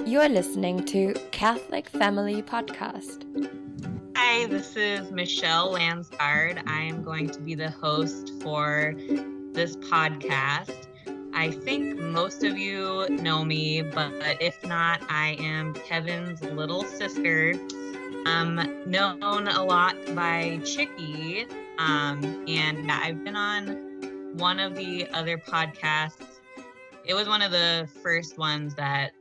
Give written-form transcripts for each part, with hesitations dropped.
You're listening to Catholic Family Podcast. Hi, this is Michelle Landsgaard. I am going to be the host for this podcast. I think most of you know me, but if not, I am Kevin's little sister. Known a lot by Chicky. And I've been on one of the other podcasts. It was one of the first ones that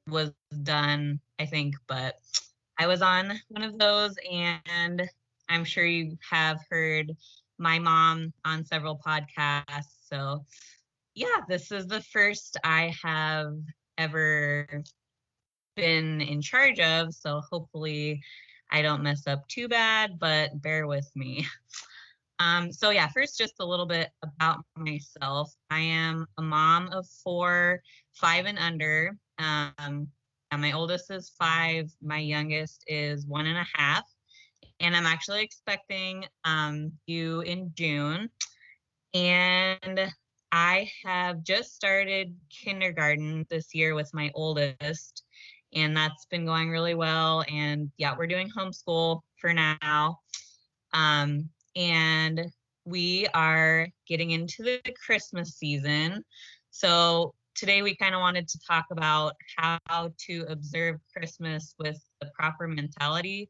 was done, I think, but I was on one of those, and I'm sure you have heard my mom on several podcasts. So yeah, this is the first I have ever been in charge of. So hopefully I don't mess up too bad, but bear with me. So yeah, first, just a little bit about myself. I am a mom of 4, 5 and under. And my oldest is 5. My youngest is 1.5. And I'm actually expecting you in June. And I have just started kindergarten this year with my oldest. And that's been going really well. And yeah, we're doing homeschool for now. And we are getting into the Christmas season. So today we kind of wanted to talk about how to observe Christmas with the proper mentality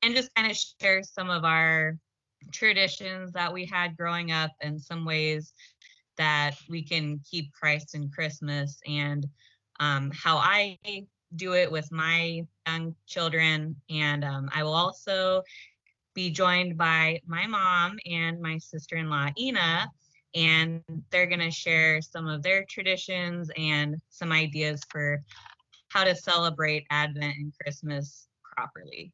and just kind of share some of our traditions that we had growing up and some ways that we can keep Christ in Christmas, and how I do it with my young children. And I will also be joined by my mom and my sister-in-law, Ina, and they're going to share some of their traditions and some ideas for how to celebrate Advent and Christmas properly.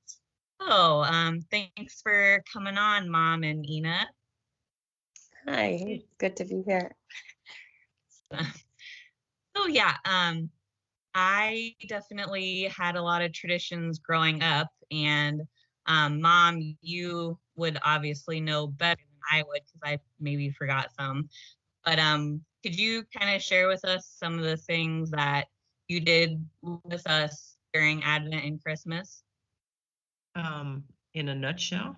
So thanks for coming on, Mom and Ina. Hi, it's good to be here. So yeah, I definitely had a lot of traditions growing up, and Mom, you would obviously know better than I would because I maybe forgot some. But could you kind of share with us some of the things that you did with us during Advent and Christmas? In a nutshell,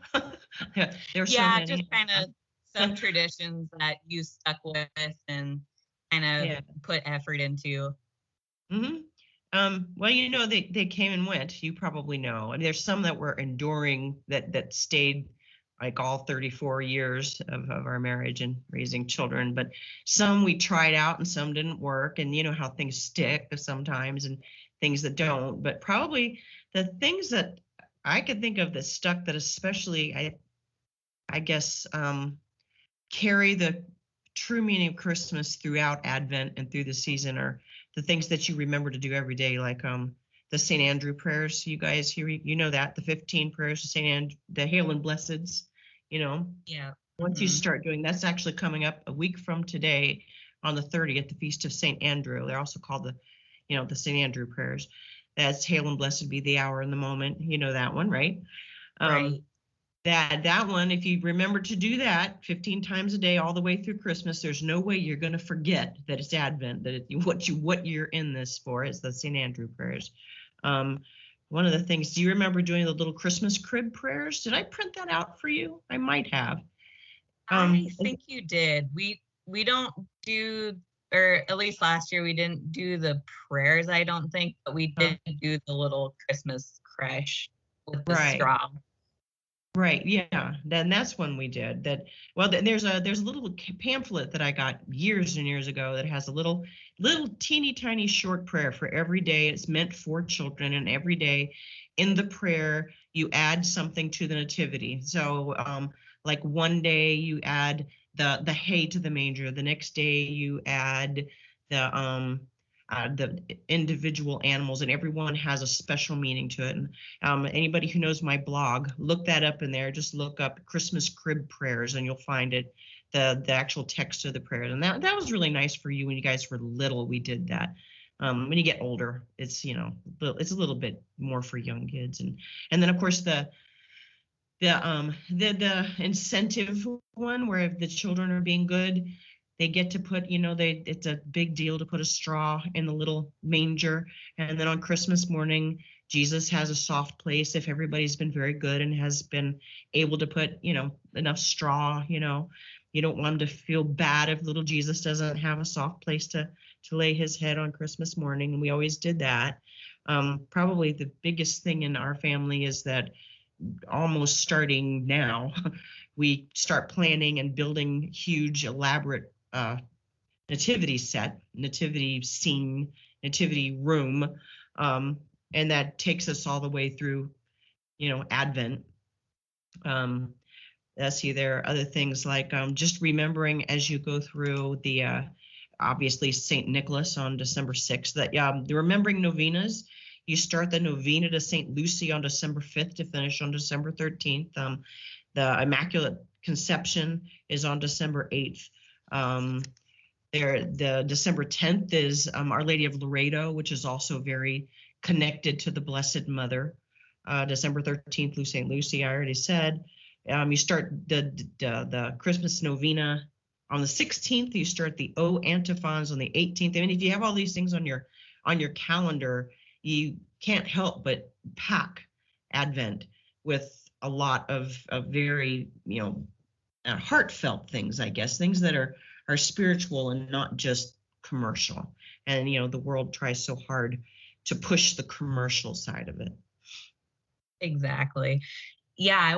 there's so Yeah, many. just kind of some traditions that you stuck with and kind of put effort into. Well, you know, they came and went. You probably know. And there's some that were enduring that stayed like all 34 years of our marriage and raising children. But some we tried out and some didn't work. And you know how things stick sometimes and things that don't. But probably the things that I could think of that stuck, that especially I guess carry the true meaning of Christmas throughout Advent and through the season, are the things that you remember to do every day, like the St. Andrew prayers. You guys here, you know that, the 15 prayers to St. Andrew, the Hail and Blesseds, you know. Yeah. Once you start doing, that's actually coming up a week from today on the 30th, the Feast of St. Andrew. They're also called the St. Andrew prayers. That's Hail and Blessed be the hour and the moment. You know that one, right? Right. That one, if you remember to do that 15 times a day all the way through Christmas, there's no way you're going to forget that it's Advent, that what you're in this for is the St. Andrew prayers. One of the things, do you remember doing the little Christmas crib prayers? Did I print that out for you? I might have. I think you did. We don't do, or at least last year we didn't do the prayers, I don't think, but we did do the little Christmas creche with the straw. Right. Yeah. Then that's when we did that. Well, there's a little pamphlet that I got years and years ago that has a little teeny tiny short prayer for every day. It's meant for children, and every day in the prayer you add something to the nativity. So like one day you add the hay to the manger. The next day you add the individual animals, and everyone has a special meaning to it. And anybody who knows my blog, look that up in there. Just look up Christmas crib prayers and you'll find it, the actual text of the prayers. And that was really nice for you when you guys were little. We did that. When you get older, it's it's a little bit more for young kids. And then of course the incentive one, where if the children are being good, They get to put, it's a big deal to put a straw in the little manger. And then on Christmas morning, Jesus has a soft place if everybody's been very good and has been able to put, enough straw. You don't want him to feel bad if little Jesus doesn't have a soft place to lay his head on Christmas morning. And we always did that. Probably the biggest thing in our family is that almost starting now, we start planning and building huge, elaborate nativity set, nativity scene, nativity room. And that takes us all the way through, Advent. Let's see, there are other things like just remembering as you go through the obviously St. Nicholas on December 6th, that the remembering novenas. You start the novena to St. Lucy on December 5th to finish on December 13th. The Immaculate Conception is on December 8th. The December 10th is Our Lady of Loreto, which is also very connected to the Blessed Mother. December 13th, St. Lucy, I already said. You start the Christmas novena on the 16th. You start the O antiphons on the 18th. I mean, if you have all these things on your calendar, you can't help but pack Advent with a lot of very, heartfelt things, I guess, things that are spiritual and not just commercial. And, the world tries so hard to push the commercial side of it. Exactly. Yeah, I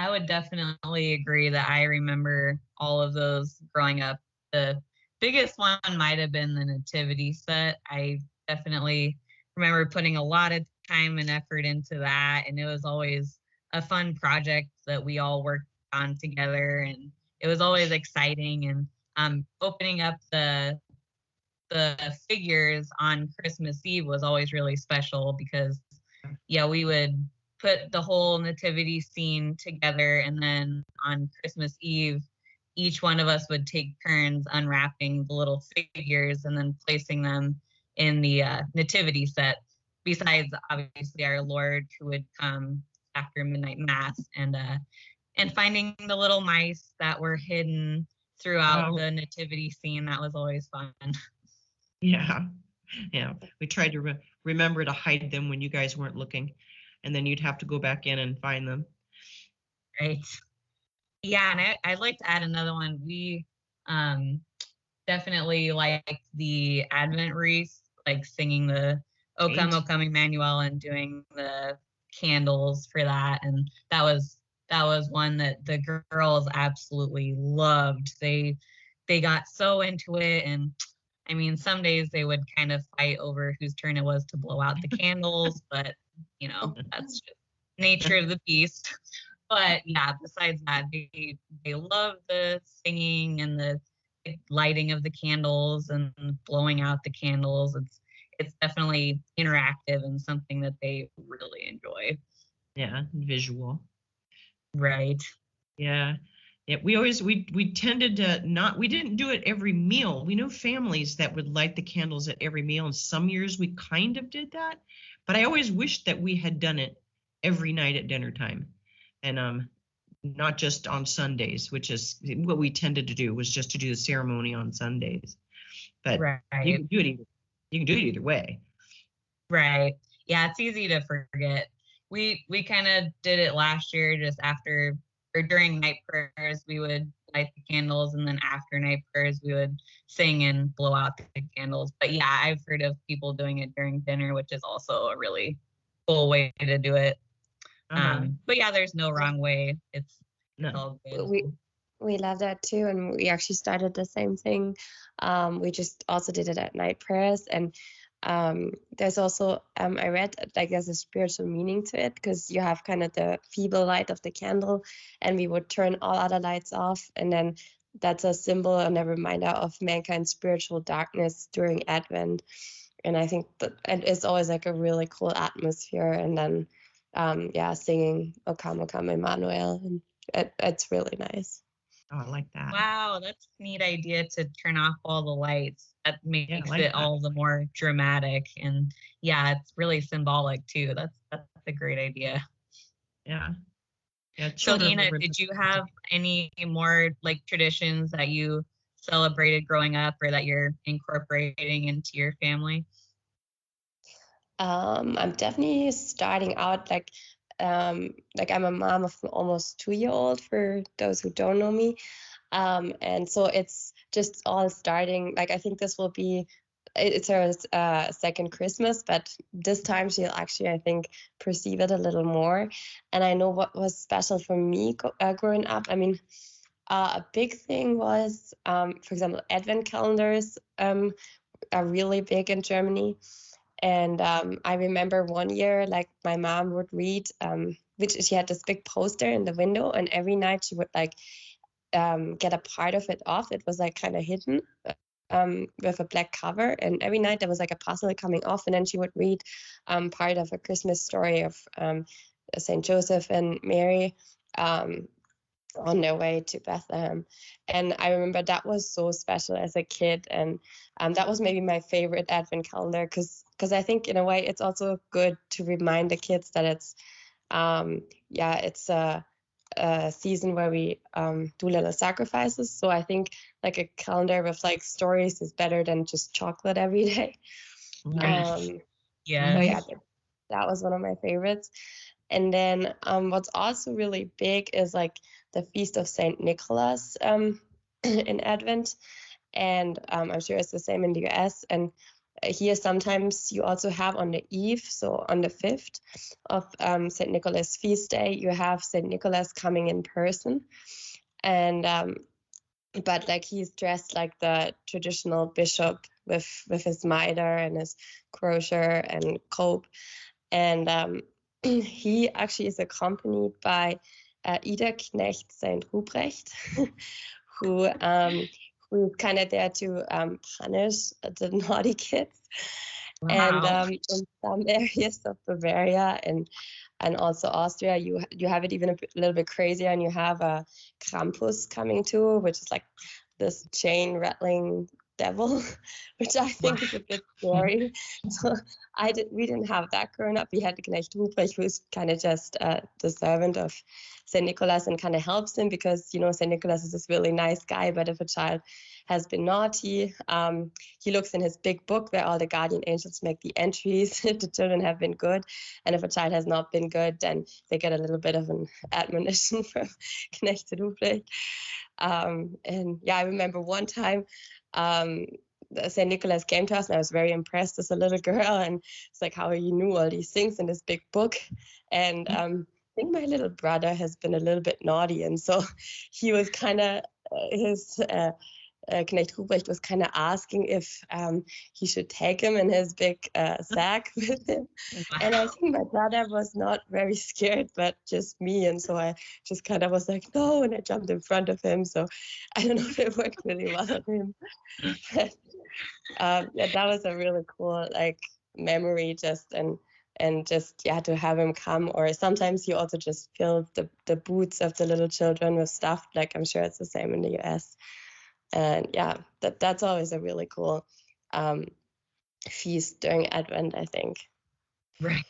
would definitely agree that I remember all of those growing up. The biggest one might have been the Nativity Set. I definitely remember putting a lot of time and effort into that, and it was always a fun project that we all worked on together, and it was always exciting. And opening up the figures on Christmas Eve was always really special because, we would put the whole nativity scene together, and then on Christmas Eve, each one of us would take turns unwrapping the little figures and then placing them in the nativity set, besides obviously our Lord, who would come after midnight mass, and finding the little mice that were hidden throughout the nativity scene. That was always fun. Yeah. We tried to remember to hide them when you guys weren't looking, and then you'd have to go back in and find them. Right. Yeah, and I'd like to add another one. We definitely like the Advent wreath, like singing the O Come Emmanuel and doing the candles for that. And that was one that the girls absolutely loved. They got so into it, and I mean, some days they would kind of fight over whose turn it was to blow out the candles, but that's just nature of the beast. But yeah, besides that, they love the singing and the lighting of the candles and blowing out the candles. It's definitely interactive and something that they really enjoy. Yeah, visual. Right. Yeah. Yeah, we tended to we didn't do it every meal. We know families that would light the candles at every meal, and some years we kind of did that, but I always wished that we had done it every night at dinner time, and not just on Sundays, which is what we tended to do, was just to do the ceremony on Sundays. But you can do it either way. Right. Yeah, it's easy to forget. We kind of did it last year, just after or during night prayers. We would light the candles, and then after night prayers we would sing and blow out the candles. But yeah, I've heard of people doing it during dinner, which is also a really cool way to do it. But yeah, there's no wrong way. It's all good. We love that too, and we actually started the same thing. We just also did it at night prayers, and there's also I read like there's a spiritual meaning to it, because you have kind of the feeble light of the candle, and we would turn all other lights off, and then that's a symbol and a reminder of mankind's spiritual darkness during Advent. And I think that it's always like a really cool atmosphere. And then singing O Come Emmanuel, and it's really nice. Oh, I like that. Wow, that's a neat idea to turn off all the lights. That makes it all the more dramatic. And yeah, it's really symbolic too. That's a great idea. Yeah. Yeah. So Ina, did you have any more like traditions that you celebrated growing up or that you're incorporating into your family? I'm definitely starting out like I'm a mom of an almost 2-year-old for those who don't know me. And so it's just all starting. Like I think this will be it's her second Christmas, but this time she'll actually, I think, perceive it a little more. And I know what was special for me growing up. I mean, a big thing was, for example, Advent calendars are really big in Germany. And I remember one year, like my mom would read, which she had this big poster in the window, and every night she would like get a part of it off. It was like kind of hidden with a black cover, and every night there was like a puzzle coming off, and then she would read part of a Christmas story of Saint Joseph and Mary. On their way to Bethlehem. And I remember that was so special as a kid. And that was maybe my favorite Advent calendar because I think in a way it's also good to remind the kids that it's, it's a season where we do little sacrifices. So I think like a calendar with like stories is better than just chocolate every day. Right. Yeah. So yeah, that was one of my favorites. And then what's also really big is like the Feast of Saint Nicholas in Advent. And I'm sure it's the same in the US. And here sometimes you also have on the eve, so on the 5th of Saint Nicholas feast day, you have Saint Nicholas coming in person. And but like he's dressed like the traditional bishop with his mitre and his crosier and cope. And he actually is accompanied by Knecht Saint Ruprecht, who who's kind of there to punish the naughty kids. Wow. And in some areas of Bavaria and also Austria, you have it even a little bit crazier, and you have a Krampus coming too, which is like this chain rattling devil, which I think is a bit scary. So we didn't have that growing up. We had the Knecht Ruprecht, who's kind of just the servant of Saint Nicholas and kind of helps him because, you know, Saint Nicholas is this really nice guy, but if a child has been naughty, he looks in his big book where all the guardian angels make the entries if the children have been good. And if a child has not been good, then they get a little bit of an admonition from Knecht Ruprecht. And yeah, I remember one time St. Nicholas came to us, and I was very impressed as a little girl. And it's like how he knew all these things in this big book. And I think my little brother has been a little bit naughty, and so he was kind of his Knecht Ruprecht was kind of asking if he should take him in his big sack with him. Wow. And I think my brother was not very scared, but just me. And so I just kind of was like, no, and I jumped in front of him. So I don't know if it worked really well on him. But yeah, that was a really cool like memory just and just to have him come. Or sometimes you also just fill the boots of the little children with stuff. Like I'm sure it's the same in the US. And yeah, that's always a really cool feast during Advent, I think. Right.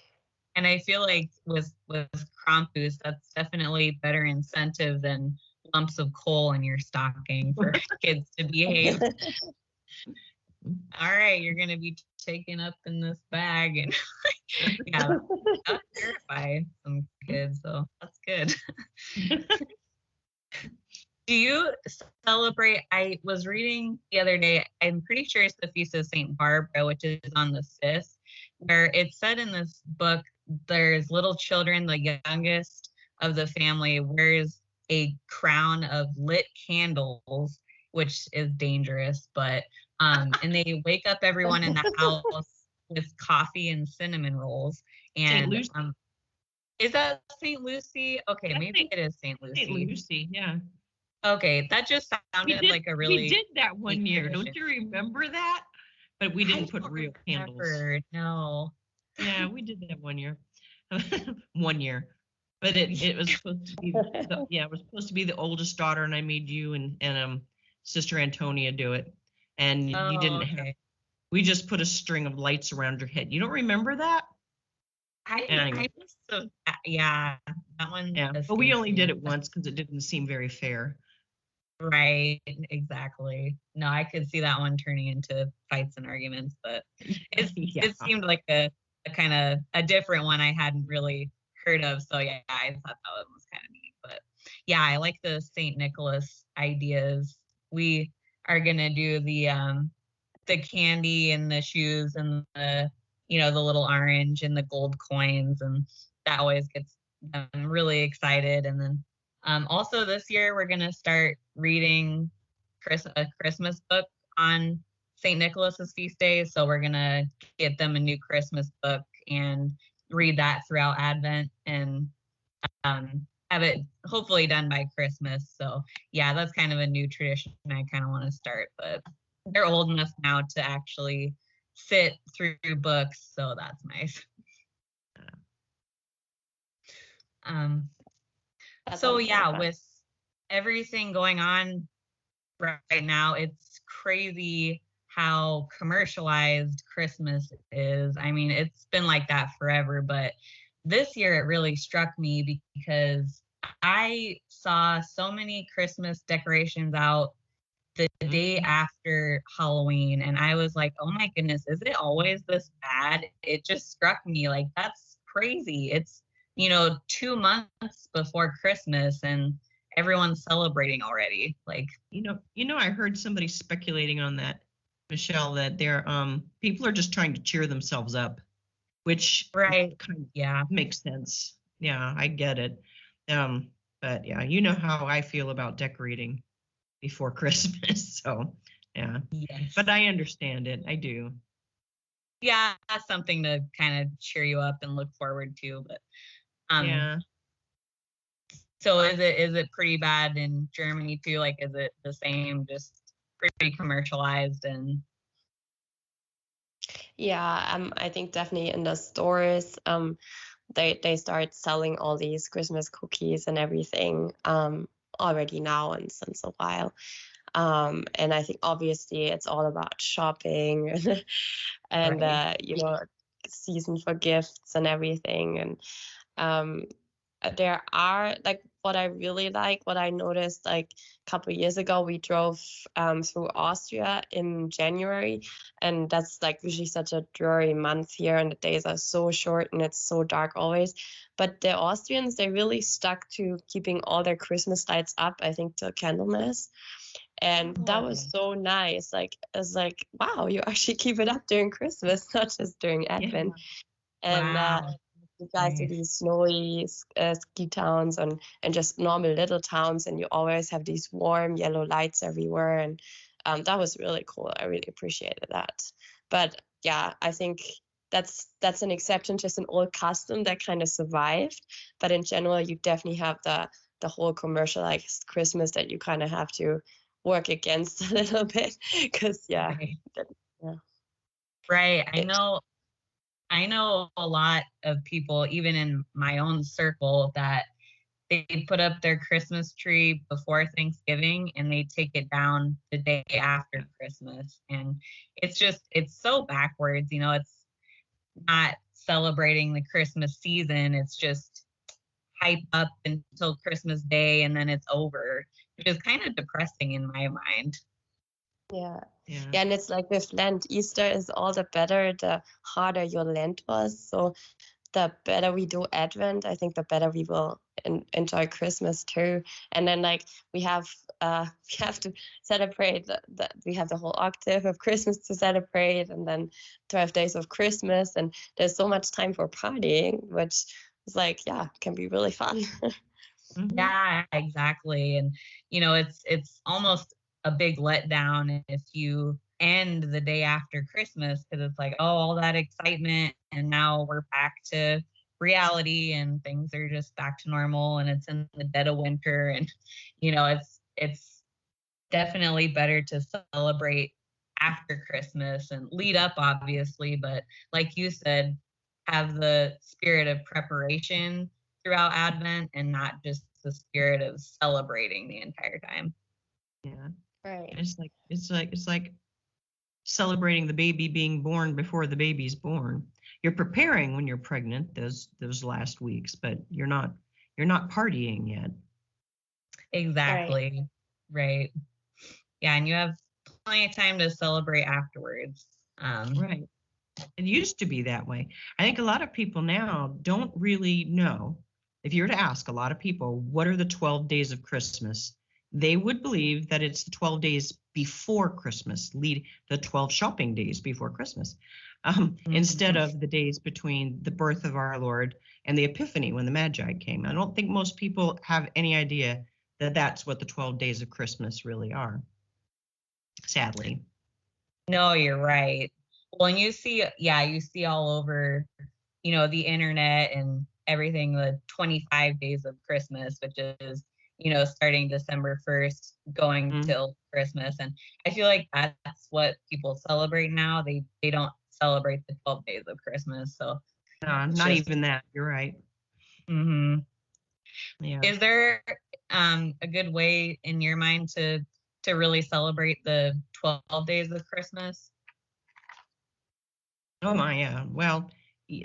And I feel like with Krampus, that's definitely better incentive than lumps of coal in your stocking for kids to behave. All right, you're gonna be taken up in this bag, and yeah, that terrified some kids. So that's good. Do you celebrate? I was reading the other day, I'm pretty sure it's the Feast of St. Barbara, which is on the 5th, where it said in this book, there's little children, the youngest of the family wears a crown of lit candles, which is dangerous, but, and they wake up everyone in the house with coffee and cinnamon rolls. And is that St. Lucy? Okay, maybe it is St. Lucy. St. Lucy, yeah. Okay, that just sounded like a really. We did that one year. Don't you remember that? But we didn't put real candles. No. Yeah, we did that one year. 1 year. But it was supposed to be it was supposed to be the oldest daughter, and I made you and Sister Antonia do it. And you didn't have. We just put a string of lights around your head. You don't remember that? I must have, yeah, that one. Yeah, but we only did it once because it didn't seem very fair. Right, exactly. No, I could see that one turning into fights and arguments, but Yeah. it seemed like a kind of a different one I hadn't really heard of. So yeah, I thought that one was kind of neat. But yeah, I like the Saint Nicholas ideas. We are gonna do the candy and the shoes and the the little orange and the gold coins, and that always gets them really excited. And then also this year we're gonna start reading a Christmas book on St. Nicholas's feast day. So we're gonna get them a new Christmas book and read that throughout Advent, and have it hopefully done by Christmas. So yeah, that's kind of a new tradition I kind of want to start, but they're old enough now to actually sit through books, so that's nice. Um, That so sounds really yeah, fun. with everything going on right now, it's crazy how commercialized Christmas is. I mean, it's been like that forever, but this year it really struck me because I saw so many Christmas decorations out the day after Halloween, and I was like, oh my goodness, is it always this bad? It just struck me like that's crazy. It's 2 months before Christmas and everyone's celebrating already. Like, I heard somebody speculating on that, Michelle, that they're people are just trying to cheer themselves up, which right. kind of Yeah. makes sense. Yeah, I get it. But yeah, you know how I feel about decorating before Christmas. So yeah. Yes. But I understand it. I do. Yeah, that's something to kind of cheer you up and look forward to. But Yeah. so is it pretty bad in Germany too? Like, is it the same, just pretty commercialized? And Yeah, I think definitely in the stores, they start selling all these Christmas cookies and everything already now and since a while. And I think obviously it's all about shopping and right. season for gifts and everything. And um, there are like what I really like, what I noticed like a couple of years ago, we drove through Austria in January, and that's like usually such a dreary month here, and the days are so short and it's so dark always. But the Austrians, they really stuck to keeping all their Christmas lights up, I think, till Candlemas. And that was so nice. Like, it's like, wow, you actually keep it up during Christmas, not just during Advent. And Wow. you guys to Nice. these snowy ski towns and just normal little towns, and you always have these warm yellow lights everywhere. And that was really cool. I really appreciated that. But yeah, I think that's an exception, just an old custom that kind of survived. But in general, you definitely have the whole commercialized Christmas that you kind of have to work against a little bit, because Right. yeah. Right. I know a lot of people, even in my own circle, that they put up their Christmas tree before Thanksgiving and they take it down the day after Christmas. And it's so backwards. It's not celebrating the Christmas season. It's just hype up until Christmas Day and then it's over, which is kind of depressing in my mind. Yeah. Yeah. Yeah, and it's like with Lent, Easter is all the better, the harder your Lent was. So the better we do Advent, I think the better we will enjoy Christmas too. And then like we have we have to celebrate we have the whole octave of Christmas to celebrate, and then 12 days of Christmas, and there's so much time for partying, which is like, yeah, can be really fun. Yeah, exactly. And it's almost a big letdown if you end the day after Christmas, because it's like, oh, all that excitement and now we're back to reality and things are just back to normal and it's in the dead of winter. And it's definitely better to celebrate after Christmas and lead up, obviously, but like you said, have the spirit of preparation throughout Advent and not just the spirit of celebrating the entire time. Yeah. Right. It's like celebrating the baby being born before the baby's born. You're preparing when you're pregnant those last weeks, but you're not partying yet. Exactly. Right. Yeah, and you have plenty of time to celebrate afterwards. Right. It used to be that way. I think a lot of people now don't really know. If you were to ask a lot of people, what are the 12 days of Christmas? They would believe that it's the 12 days before Christmas, lead the 12 shopping days before Christmas, instead of the days between the birth of our Lord and the Epiphany when the Magi came. I don't think most people have any idea that that's what the 12 days of Christmas really are, sadly. No, you're right. Well, and you see all over, the internet and everything, the 25 days of Christmas, which is, starting December 1st, going till Christmas. And I feel like that's what people celebrate now. They don't celebrate the 12 days of Christmas. So Not even that. You're right. Mm-hmm. Yeah. Is there a good way in your mind to really celebrate the 12 days of Christmas? Oh my, yeah. Well,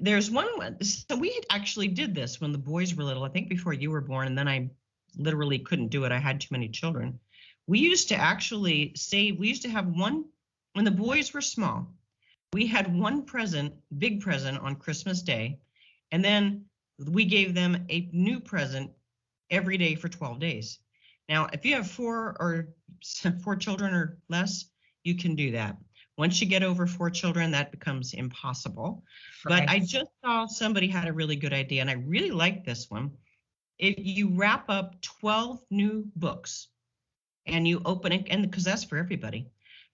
there's one. So we actually did this when the boys were little, I think before you were born, and then I literally couldn't do it. I had too many children. We used to actually we used to have one, when the boys were small, we had one present, big present on Christmas Day, and then we gave them a new present every day for 12 days. Now, if you have four children or less, you can do that. Once you get over 4 children, that becomes impossible. Right. But I just saw somebody had a really good idea, and I really like this one. If you wrap up 12 new books and you open it, and because that's for everybody,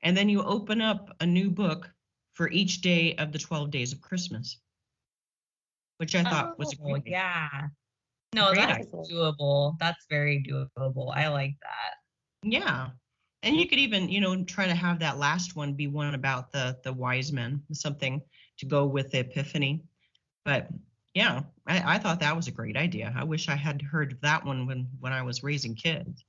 and then you open up a new book for each day of the 12 days of Christmas, which I thought was a great idea. Yeah. No, Great that's idea. doable. That's very doable. I like that. Yeah. And you could even, try to have that last one be one about the wise men, something to go with the Epiphany. But yeah, I thought that was a great idea. I wish I had heard of that one when I was raising kids.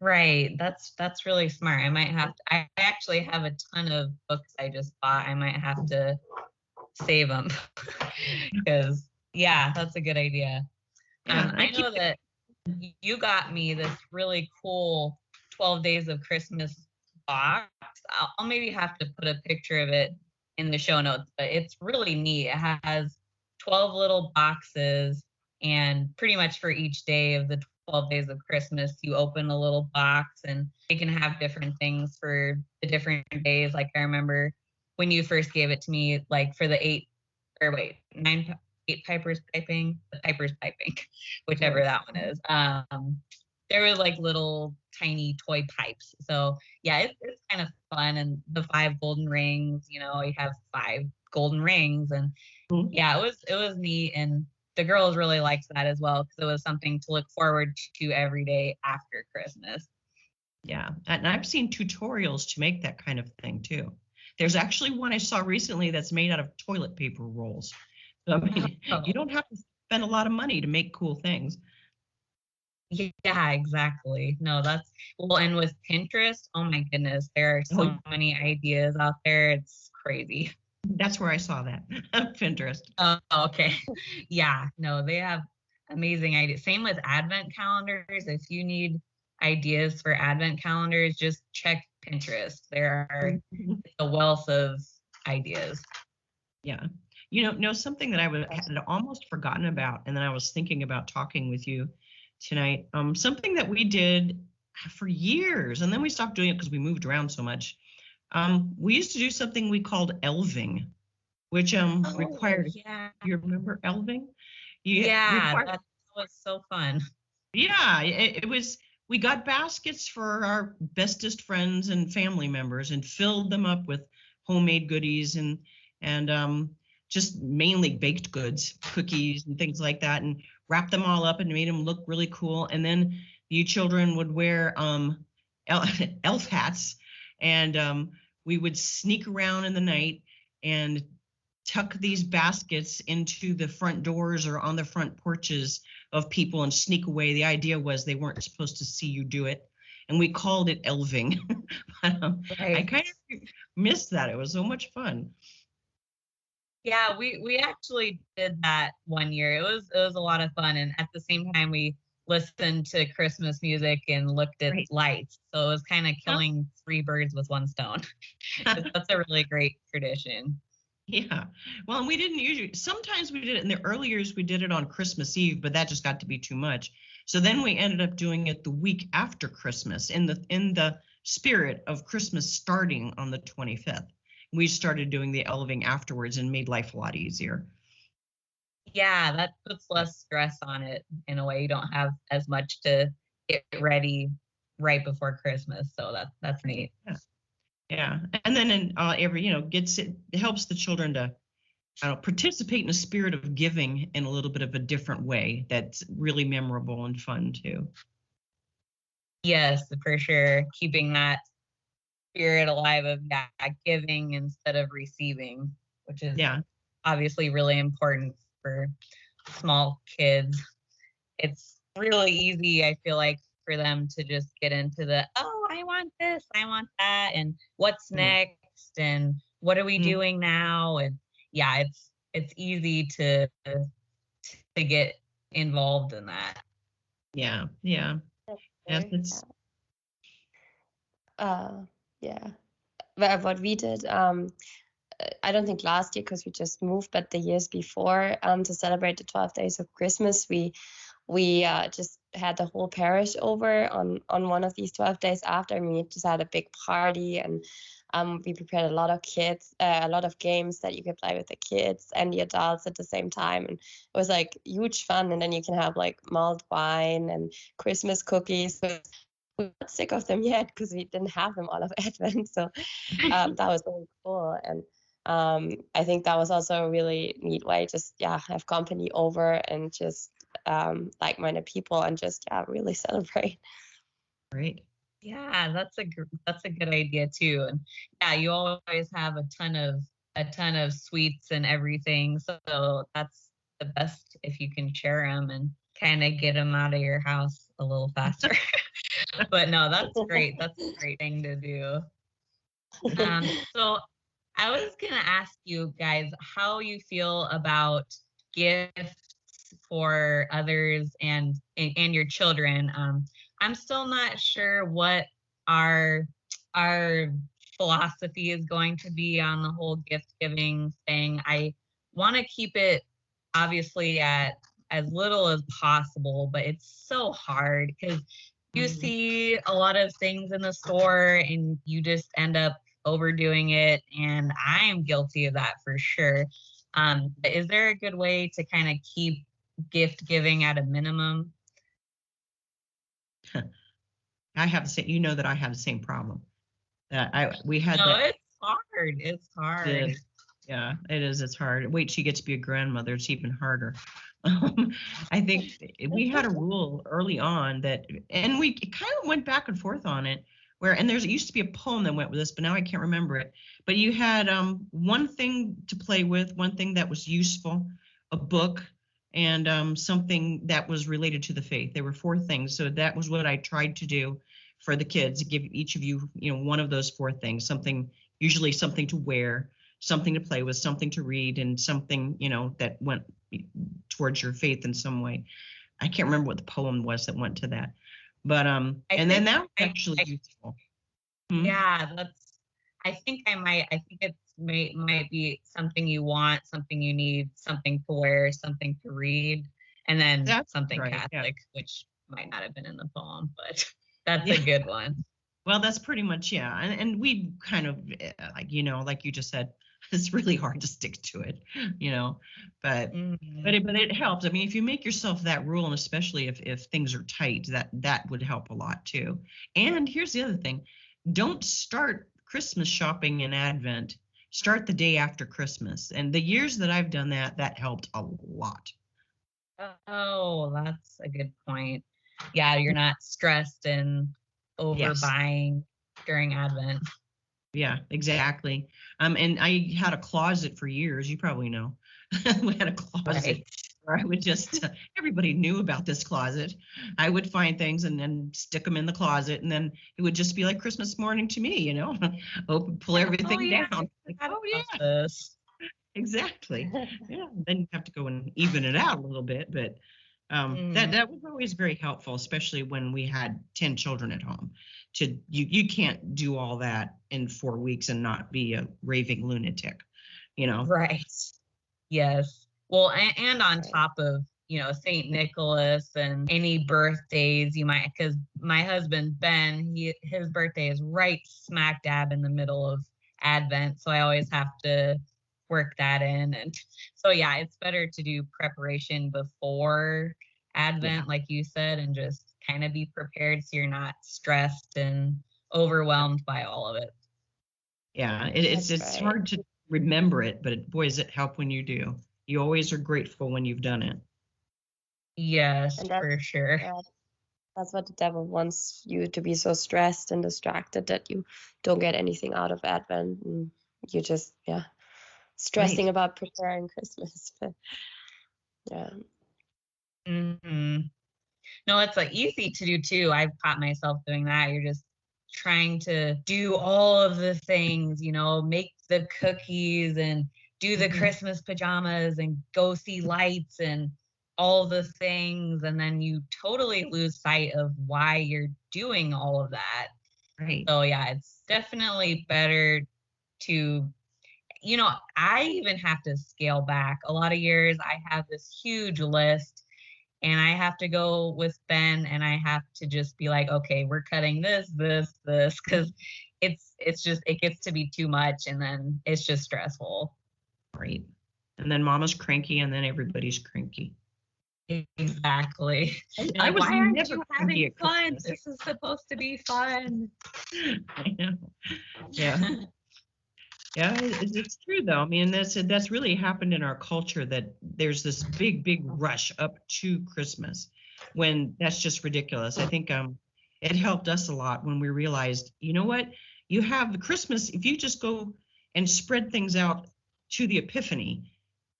Right. That's really smart. I actually have a ton of books I just bought. I might have to save them because that's a good idea. Yeah, I know that you got me this really cool 12 Days of Christmas box. I'll maybe have to put a picture of it in the show notes, but it's really neat. It has 12 little boxes, and pretty much for each day of the 12 days of Christmas, you open a little box and it can have different things for the different days. Like I remember when you first gave it to me, like for the 8 pipers piping, the pipers piping, whichever that one is. There were like little tiny toy pipes. So yeah, it's kind of fun. And the 5 golden rings, you have 5 golden rings, and yeah, it was neat. And the girls really liked that as well, because it was something to look forward to every day after Christmas. Yeah, and I've seen tutorials to make that kind of thing too. There's actually one I saw recently that's made out of toilet paper rolls. So, I mean, you don't have to spend a lot of money to make cool things. Yeah, exactly. No, and with Pinterest, oh my goodness, there are so many ideas out there. It's crazy. That's where I saw that, Pinterest. Oh, okay. Yeah, no, they have amazing ideas. Same with Advent calendars. If you need ideas for Advent calendars, just check Pinterest. There are a wealth of ideas. Yeah. Something that I had almost forgotten about, and then I was thinking about talking with you tonight. Something that we did for years, and then we stopped doing it because we moved around so much. We used to do something we called elving, which required. Yeah. You remember elving? That was so fun. Yeah, it was. We got baskets for our bestest friends and family members and filled them up with homemade goodies and just mainly baked goods, cookies and things like that, and wrapped them all up and made them look really cool. And then you children would wear elf hats, and we would sneak around in the night and tuck these baskets into the front doors or on the front porches of people and sneak away. The idea was they weren't supposed to see you do it, and we called it elving. But, right. I kind of missed that. It was so much fun. Yeah, we actually did that one year. It was a lot of fun, and at the same time we listened to Christmas music and looked at Right. lights. So it was kind of Huh? killing three birds with one stone. That's a really great tradition. Yeah. Well, and we didn't usually, sometimes we did it in the early years, we did it on Christmas Eve, but that just got to be too much. So then we ended up doing it the week after Christmas in the spirit of Christmas starting on the 25th. We started doing the elving afterwards and made life a lot easier. Yeah, that puts less stress on it in a way. You don't have as much to get ready right before Christmas. So that's neat. Yeah. Yeah. And then every, it helps the children to participate in a spirit of giving in a little bit of a different way that's really memorable and fun too. Yes, for sure. Keeping that spirit alive of giving instead of receiving, which is obviously really important for small kids. It's really easy, I feel like, for them to just get into the, oh, I want this, I want that, and what's next, and what are we doing now? And yeah, it's easy to get involved in that. Yeah. Yes, What we did, I don't think last year because we just moved, but the years before, to celebrate the 12 days of Christmas, we just had the whole parish over on one of these 12 days after, and we just had a big party, and we prepared a lot of games that you could play with the kids and the adults at the same time, and it was like huge fun. And then you can have like mulled wine and Christmas cookies. We're not sick of them yet because we didn't have them all of Advent, so that was really cool. And I think that was also a really neat way, just have company over and just like-minded people and just really celebrate. Great. Yeah, that's a good idea too. And yeah, you always have a ton of sweets and everything, so that's the best if you can share them and kind of get them out of your house a little faster. But no, that's great. That's a great thing to do. So I was gonna ask you guys how you feel about gifts for others and your children. I'm still not sure what our philosophy is going to be on the whole gift giving thing. I want to keep it obviously at as little as possible, but it's so hard because you see a lot of things in the store and you just end up overdoing it, and I am guilty of that for sure. But is there a good way to kind of keep gift giving at a minimum? I have the same, that I have the same problem. We had it's hard. It's hard. Yeah, it is. It's hard. Wait till you get to be a grandmother. It's even harder. I think we had a rule early on that, and we kind of went back and forth on it, and there used to be a poem that went with this, but now I can't remember it. But you had one thing to play with, one thing that was useful, a book, and something that was related to the faith. There were 4 things. So that was what I tried to do for the kids, give each of you, one of those 4 things, usually something to wear, something to play with, something to read, and something, that went towards your faith in some way. I can't remember what the poem was that went to that. But then that was actually useful. Yeah, I think it might be something you want, something you need, something to wear, something to read, and then something right, Catholic, which might not have been in the poem, but that's a good one. Well, that's pretty much, and we kind of like you just said, it's really hard to stick to it, but it helps. I mean, if you make yourself that rule, and especially if things are tight, that would help a lot too. And here's the other thing: don't start Christmas shopping in Advent. Start the day after Christmas. And the years that I've done that helped a lot. Oh, that's a good point. Yeah, you're not stressed and overbuying during Advent. Yeah, exactly. And I had a closet for years. You probably know. We had a closet where I would just, everybody knew about this closet. I would find things and then stick them in the closet. And then it would just be like Christmas morning to me, pull everything down. Like, yes. Exactly. Yeah. Then you have to go and even it out a little bit, but That was always very helpful, especially when we had 10 children at home. You can't do all that in 4 weeks and not be a raving lunatic, Right. Yes. Well, and on top of, St. Nicholas and any birthdays you might, because my husband, Ben, his birthday is right smack dab in the middle of Advent. So I always have to work that in. And so, yeah, it's better to do preparation before Advent, like you said, and just kind of be prepared so you're not stressed and overwhelmed by all of it. Yeah, it's hard to remember it, but boy, does it help when you do. You always are grateful when you've done it. Yes, for sure. Yeah, that's what the devil wants you to be so stressed and distracted that you don't get anything out of Advent. And you just, stressing about preparing Christmas. But, yeah. No, it's like easy to do too. I've caught myself doing that. You're just trying to do all of the things, make the cookies and do the Christmas pajamas and go see lights and all the things. And then you totally lose sight of why you're doing all of that. Right. So yeah, it's definitely better to, I even have to scale back. A lot of years I have this huge list and I have to go with Ben and I have to just be like, okay, we're cutting this, because it gets to be too much and then it's just stressful. Right. And then mama's cranky and then everybody's cranky. Exactly. I was why aren't never you cranky having at fun? Christmas. This is supposed to be fun. I know. Yeah. Yeah, it's true though. I mean, that's really happened in our culture, that there's this big rush up to Christmas when that's just ridiculous. I think it helped us a lot when we realized, you know what, you have the Christmas, if you just go and spread things out to the Epiphany,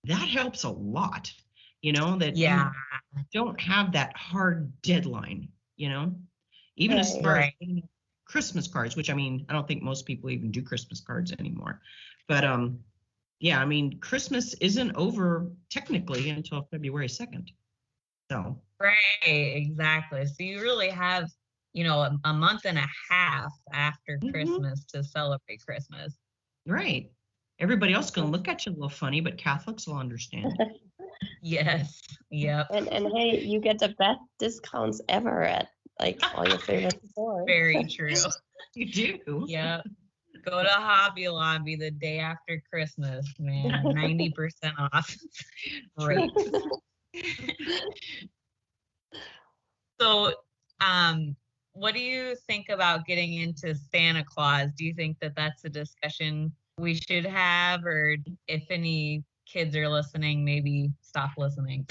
that helps a lot, that you don't have that hard deadline, even as far as Christmas cards, which I don't think most people even do Christmas cards anymore. But yeah, Christmas isn't over technically until February 2nd. So right, exactly. So you really have, a month and a half after Christmas to celebrate Christmas. Right. Everybody else can look at you a little funny, but Catholics will understand. Yes. Yep. And hey, you get the best discounts ever at all your favorite stores. Very true. You do. Yep. Go to Hobby Lobby the day after Christmas, man. 90% off. Great. So, what do you think about getting into Santa Claus? Do you think that that's a discussion we should have, or if any kids are listening, maybe stop listening?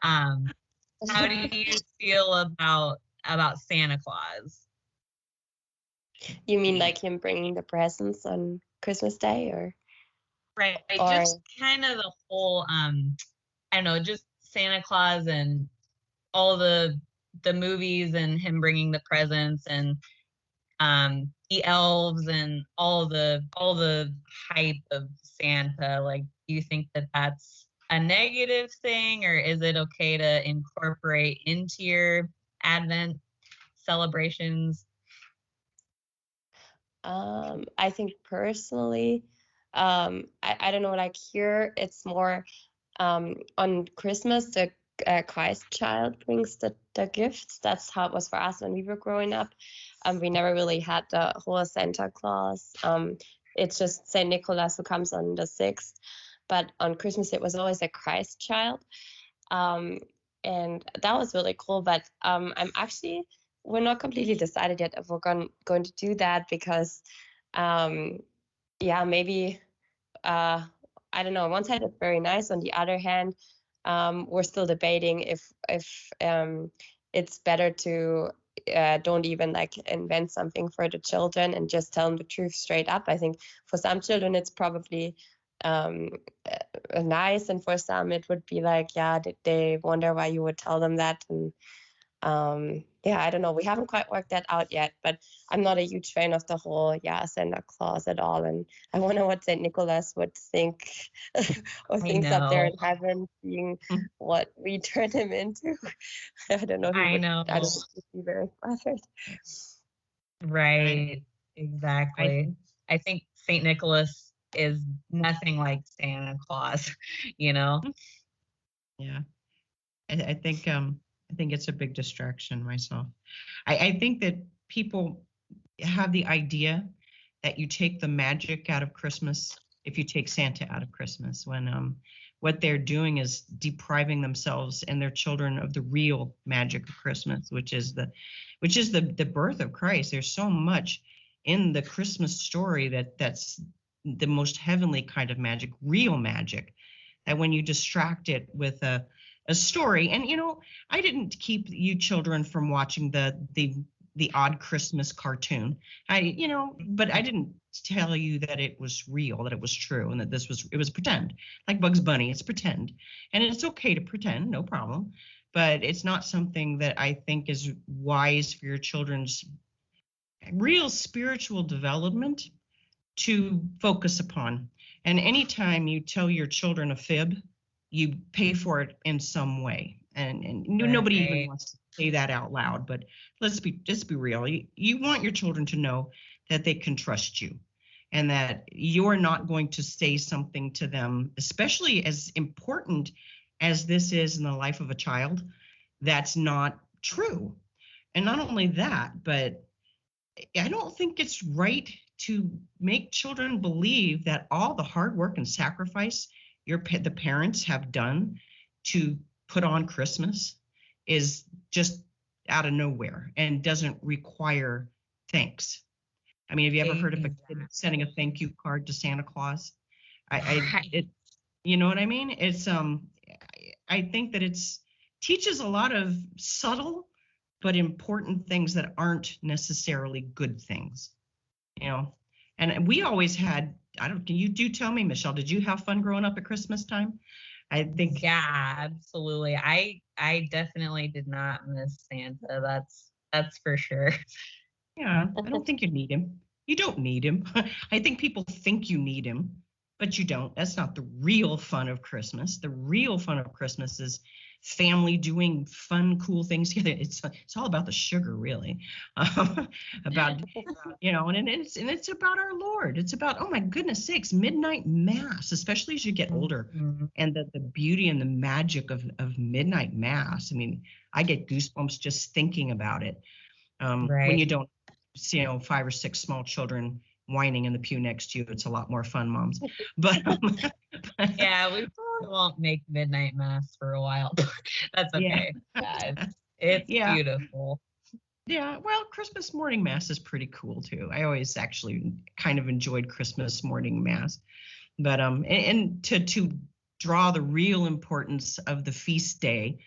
How do you feel about Santa Claus? You mean like him bringing the presents on Christmas Day, or? Right, just kind of the whole, I don't know, just Santa Claus and all the movies and him bringing the presents and the elves and all the hype of Santa. Like, do you think that that's a negative thing, or is it okay to incorporate into your Advent celebrations? I think personally, I don't know, like here it's more on Christmas, the Christ child brings the gifts. That's how it was for us when we were growing up. We never really had the whole Santa Claus. It's just Saint Nicholas who comes on the 6th. But on Christmas, it was always a Christ child. And that was really cool. But we're not completely decided yet if we're going to do that, because, maybe, I don't know. On one side, it's very nice. On the other hand, we're still debating if it's better to don't even invent something for the children and just tell them the truth straight up. I think for some children it's probably nice, and for some it would be they wonder why you would tell them that, and I don't know. We haven't quite worked that out yet, but I'm not a huge fan of the whole Santa Claus at all. And I wonder what Saint Nicholas would think or I thinks up there know. in heaven, seeing what we turn him into. I don't know. I I don't know. think he'd be very flattered. Right. I Exactly. I think St. Nicholas is nothing like Santa Claus, you know? yeah, I think it's a big distraction myself. I think that people have the idea that you take the magic out of Christmas if you take Santa out of Christmas, when what they're doing is depriving themselves and their children of the real magic of Christmas, which is the birth of Christ. There's so much in the Christmas story that's the most heavenly kind of magic, real magic, that when you distract it with a story. And I didn't keep you children from watching the odd Christmas cartoon. But I didn't tell you that it was real, that it was true, and that it was pretend. Like Bugs Bunny, it's pretend. And it's okay to pretend, no problem. But it's not something that I think is wise for your children's real spiritual development to focus upon. And anytime you tell your children a fib, you pay for it in some way. And nobody even Right. wants to say that out loud, but let's be real. You want your children to know that they can trust you, and that you're not going to say something to them, especially as important as this is in the life of a child, that's not true. And not only that, but I don't think it's right to make children believe that all the hard work and sacrifice the parents have done to put on Christmas is just out of nowhere and doesn't require thanks. I mean, have you ever heard of a kid sending a thank you card to Santa Claus? You know what I mean? It's I think that teaches a lot of subtle but important things that aren't necessarily good things, And we always had, can you do tell me, Michelle, did you have fun growing up at Christmas time? I think. Yeah, absolutely. I definitely did not miss Santa. That's for sure. Yeah, I don't think you need him. You don't need him. I think people think you need him, but you don't. That's not the real fun of Christmas. The real fun of Christmas is family doing fun, cool things together. It's all about the sugar, really. About and it's about our Lord. It's about, oh my goodness sakes, midnight mass, especially as you get older, and the beauty and the magic of midnight mass. I mean, I get goosebumps just thinking about it. When you don't see 5 or 6 small children whining in the pew next to you, it's a lot more fun, moms. But yeah, we probably won't make midnight mass for a while. That's okay. Yeah, it's beautiful. Yeah, well, Christmas morning mass is pretty cool too. I always actually kind of enjoyed Christmas morning mass. But and to draw the real importance of the feast day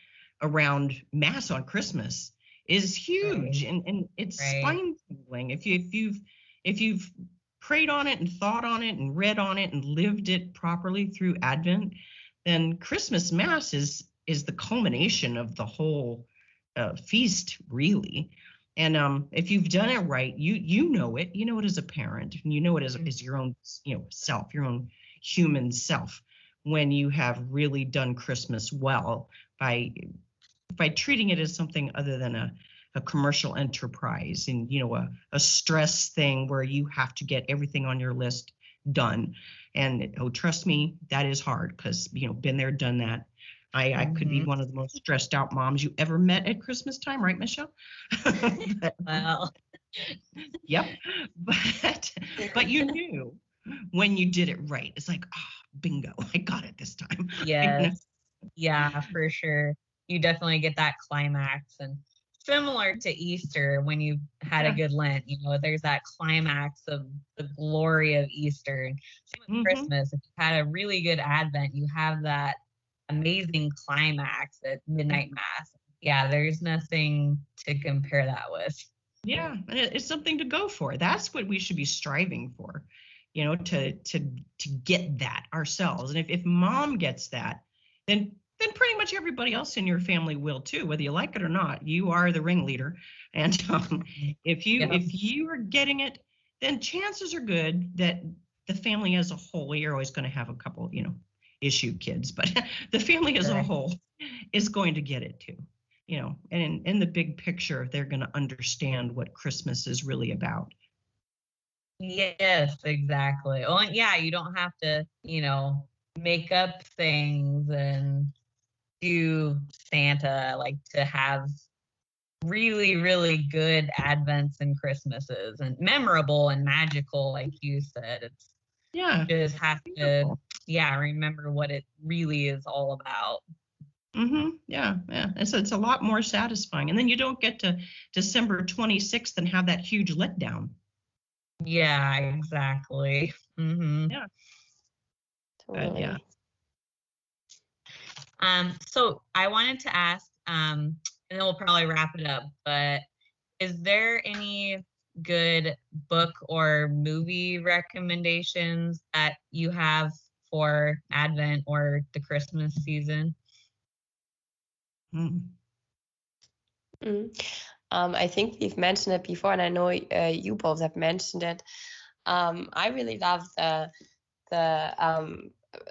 around mass on Christmas is huge, right. and it's spine-tingling. If you've prayed on it and thought on it and read on it and lived it properly through Advent, then Christmas Mass is the culmination of the whole feast, really. And if you've done it right, you know it as a parent, and you know it as your own self, your own human self, when you have really done Christmas well by treating it as something other than a commercial enterprise, and a stress thing where you have to get everything on your list done. And trust me, that is hard, because been there, done that. I could be one of the most stressed out moms you ever met at Christmas time, right, Michelle? Well, yep. But you knew when you did it right. It's like, bingo, I got it this time. Yes. Yeah, for sure. You definitely get that climax. And similar to Easter, when you've had a good Lent, there's that climax of the glory of Easter. And same with Christmas. If you had a really good Advent, you have that amazing climax at midnight mass. Yeah, there's nothing to compare that with. Yeah, and it's something to go for. That's what we should be striving for, to get that ourselves. And if mom gets that, then and pretty much everybody else in your family will too, whether you like it or not. You are the ringleader, and if you are getting it, then chances are good that the family as a whole, you're always going to have a couple, issue kids, but the family as a whole is going to get it too. And in the big picture, they're going to understand what Christmas is really about. Yes, exactly. Oh, and yeah, you don't have to, make up things and do Santa, like to have really, really good Advents and Christmases and memorable and magical, like you said. It's just have to, remember what it really is all about. Yeah. And so it's a lot more satisfying. And then you don't get to December 26th and have that huge letdown. Yeah, exactly. Yeah. Totally. Yeah. So I wanted to ask, and then we'll probably wrap it up, but is there any good book or movie recommendations that you have for Advent or the Christmas season? I think we've mentioned it before, and I know you both have mentioned it. I really love the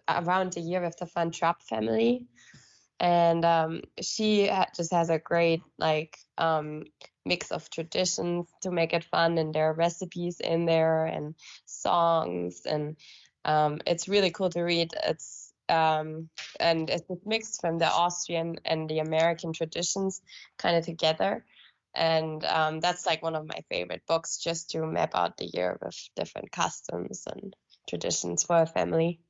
Around the Year with the Von Trapp family, and she just has a great mix of traditions to make it fun, and there are recipes in there and songs, and it's really cool to read. And it's mixed from the Austrian and the American traditions kind of together. And that's like one of my favorite books, just to map out the year with different customs and traditions for a family.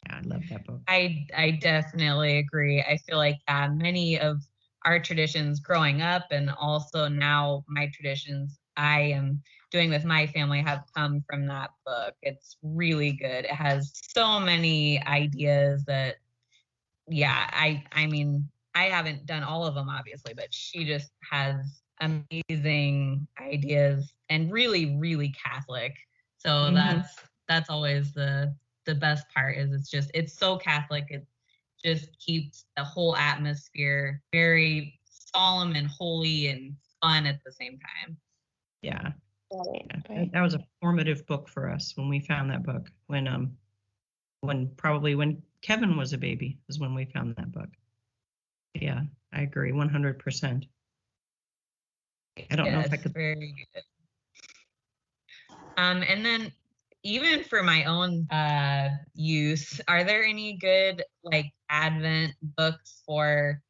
Yeah, I love that book. I definitely agree. I feel like many of our traditions growing up, and also now my traditions I am doing with my family, have come from that book. It's really good. It has so many ideas that, I mean, I haven't done all of them, obviously, but she just has amazing ideas and really, really Catholic. So that's always the best part, is it's so Catholic. It just keeps the whole atmosphere very solemn and holy and fun at the same time. Yeah. That was a formative book for us when we found that book. When Kevin was a baby is when we found that book. Yeah, I agree 100%. I don't know if I could. Very good. And then even for my own use, are there any good Advent books for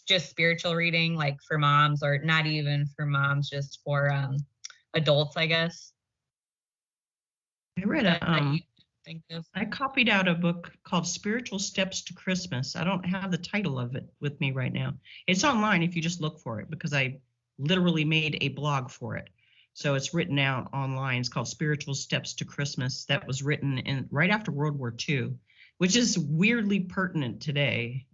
just spiritual reading, like for moms, or not even for moms, just for adults, I guess? I read I copied out a book called Spiritual Steps to Christmas. I don't have the title of it with me right now. It's online if you just look for it, because I literally made a blog for it. So it's written out online. It's called Spiritual Steps to Christmas. That was written right after World War II, which is weirdly pertinent today,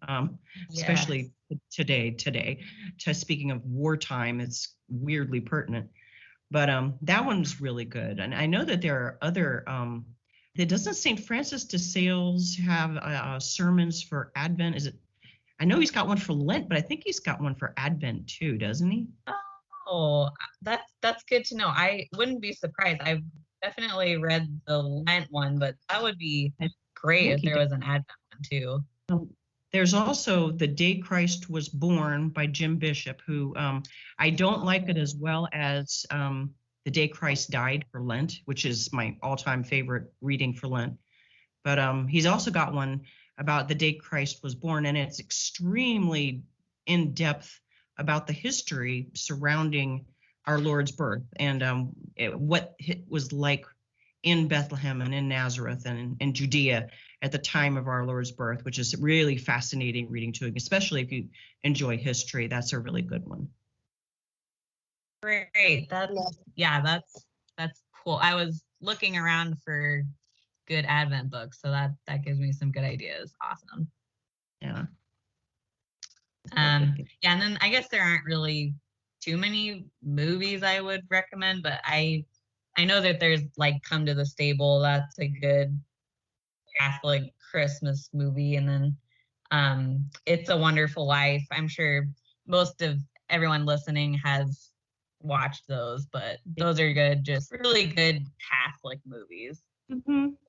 especially today. Speaking of wartime, it's weirdly pertinent. But that one's really good. And I know that there are other, doesn't St. Francis de Sales have sermons for Advent? I know he's got one for Lent, but I think he's got one for Advent too, doesn't he? Oh, that's good to know. I wouldn't be surprised. I've definitely read the Lent one, but that would be great if there was an Advent one too. There's also The Day Christ Was Born by Jim Bishop, who I don't like it as well as The Day Christ Died for Lent, which is my all-time favorite reading for Lent. But he's also got one about the day Christ was born, and it's extremely in-depth about the history surrounding our Lord's birth and what it was like in Bethlehem and in Nazareth and in Judea at the time of our Lord's birth, which is really fascinating reading too, especially if you enjoy history. That's a really good one. Great. That's cool. I was looking around for good Advent books, so that gives me some good ideas. Awesome. Yeah. And then I guess there aren't really too many movies I would recommend, but I know that there's Come to the Stable. That's a good Catholic Christmas movie. And then It's a Wonderful Life. I'm sure most of everyone listening has watched those, but those are good, just really good Catholic movies.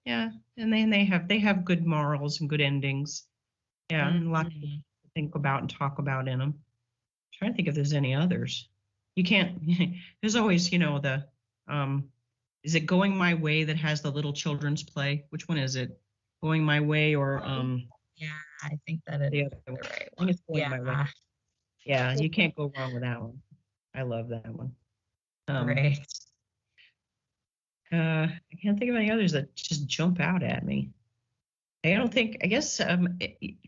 Yeah, and then they have good morals and good endings. Yeah, and a lot to think about and talk about in them. I'm trying to think if there's any others. You can't. There's always, the is it Going My Way that has the little children's play? Which one is it? Going My Way or Yeah, I think that is the other one. the right I think it's one. Going My Way. Yeah, you can't go wrong with that one. I love that one. Right. I can't think of any others that just jump out at me. I guess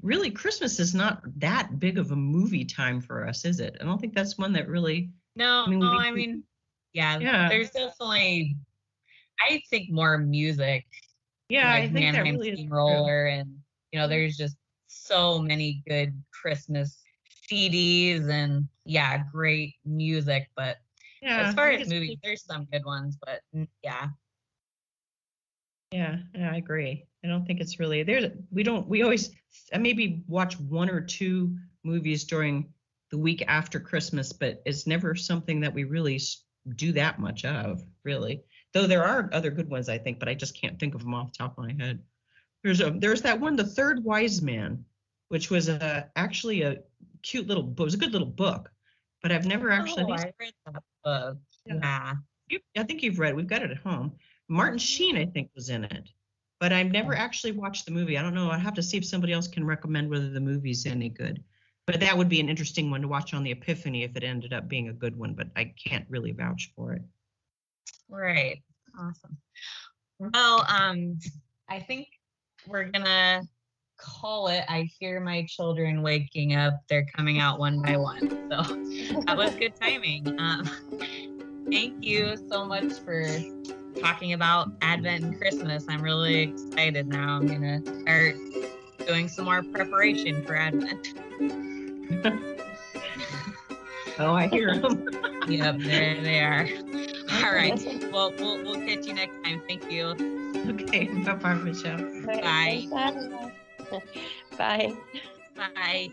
really Christmas is not that big of a movie time for us, is it? I don't think that's one that really. No, I mean, yeah, there's definitely, I think, more music. Yeah, like I think that Mannheim really is Steamroller, and there's just so many good Christmas CDs and great music. But as far as movies, there's some good ones, but yeah. Yeah, I agree. I don't think it's really we always maybe watch one or two movies during the week after Christmas, but it's never something that we really do that much of, really. Though there are other good ones, I think, but I just can't think of them off the top of my head. There's that one, The Third Wise Man, which was actually a cute little book. It was a good little book, but I've never actually. I read that book. Yeah. I think you've read it. We've got it at home. Martin Sheen, I think, was in it, but I've never actually watched the movie. I don't know. I have to see if somebody else can recommend whether the movie's any good. But that would be an interesting one to watch on the Epiphany if it ended up being a good one, but I can't really vouch for it. Right. Awesome. Well, I think we're gonna call it. I hear my children waking up. They're coming out one by one. So that was good timing. Thank you so much for talking about Advent and Christmas. I'm really excited now. I'm gonna start doing some more preparation for Advent. Oh, I hear them. Yep, there they are. All right. Well, we'll catch you next time. Thank you. Okay. Bye-bye, Michelle. Bye. Bye. Bye. Bye.